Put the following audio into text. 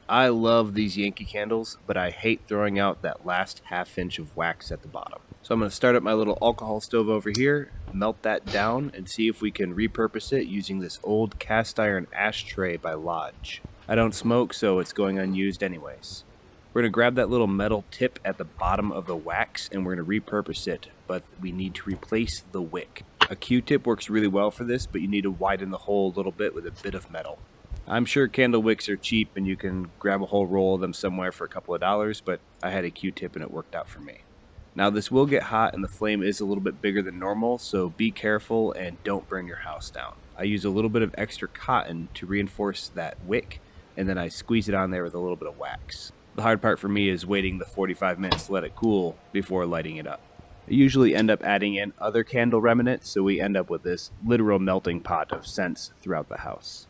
I love these Yankee candles, but I hate throwing out that last half inch of wax at the bottom. So I'm going to start up my little alcohol stove over here, melt that down, and see if we can repurpose it using this old cast iron ashtray by Lodge. I don't smoke, so it's going unused anyways. We're going to grab that little metal tip at the bottom of the wax and we're going to repurpose it, but we need to replace the wick. A Q-tip works really well for this, but you need to widen the hole a little bit with a bit of metal. I'm sure candle wicks are cheap and you can grab a whole roll of them somewhere for a couple of dollars, but I had a Q-tip and it worked out for me. Now this will get hot and the flame is a little bit bigger than normal, so be careful and don't burn your house down. I use a little bit of extra cotton to reinforce that wick, and then I squeeze it on there with a little bit of wax. The hard part for me is waiting the 45 minutes to let it cool before lighting it up. I usually end up adding in other candle remnants, so we end up with this literal melting pot of scents throughout the house.